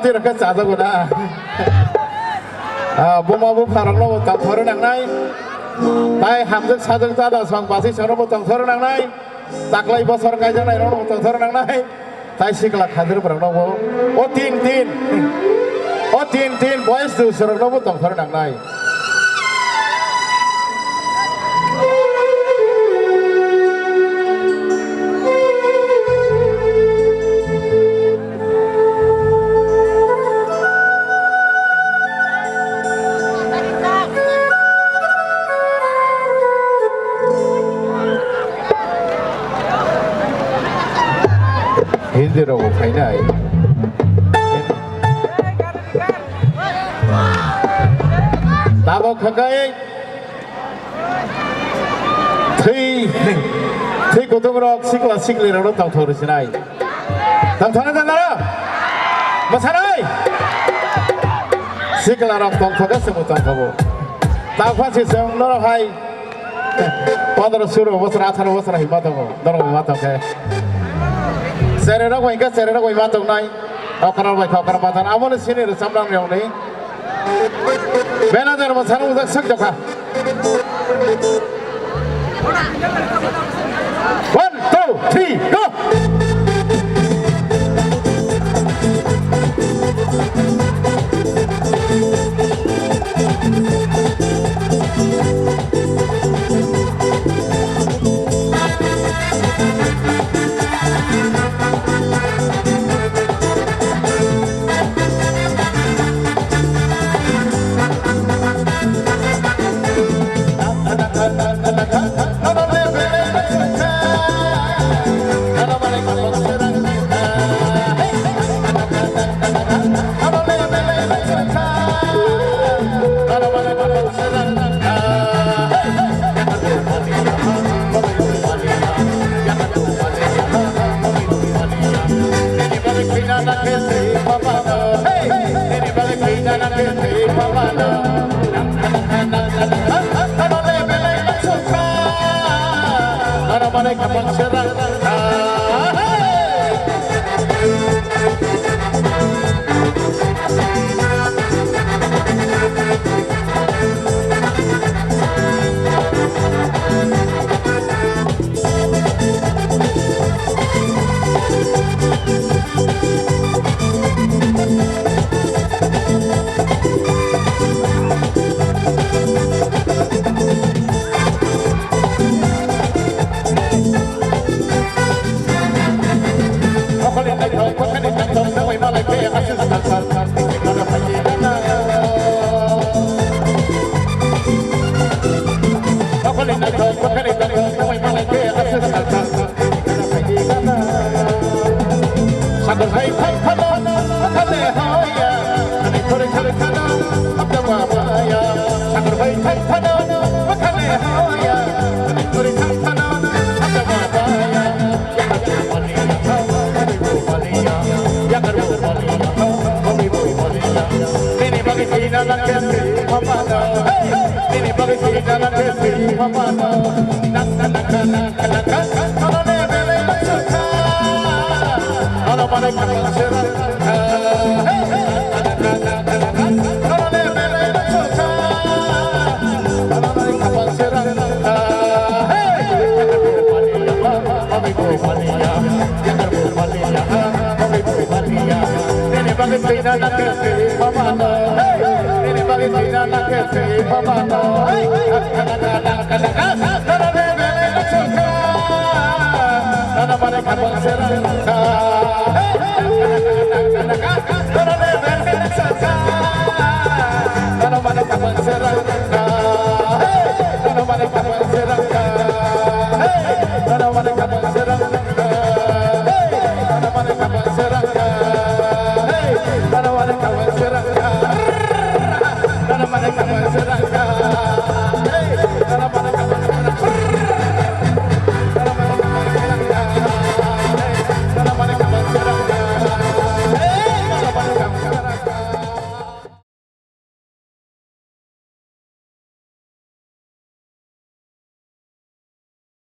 Tidak kesat aku dah. Buma bu parang lo tak thor nang nai. Tai hamjak sajak tada sang pasi charo bo tak thor nang nai. Taklai bosor kai jang nai ro tak thor nang nai. Tai sikla khadir parang lo bo. O tin boys tu sarang lo bo tak thor nang nai. Hindirago kainai. Tabo kagai. Thi kutung rok sikla sikli rok tang thor sinai. Tang thona tangara. Masanai. Sikla rok tang thoga semut tang thabo. Tafa si sem nor hai. 15 bosor 18 bosor hi matago. Dor matago ke. Serena ko ingka serena ko imatong nai okara bai okara patan amon sini re samlang riong ni bena der mo sanu dak sak joka 1 2 3 go bagi tina nak kesi pamana ini bagi tina nak kesi pamana kadang-kadang nana bele suka nana bale kapal serang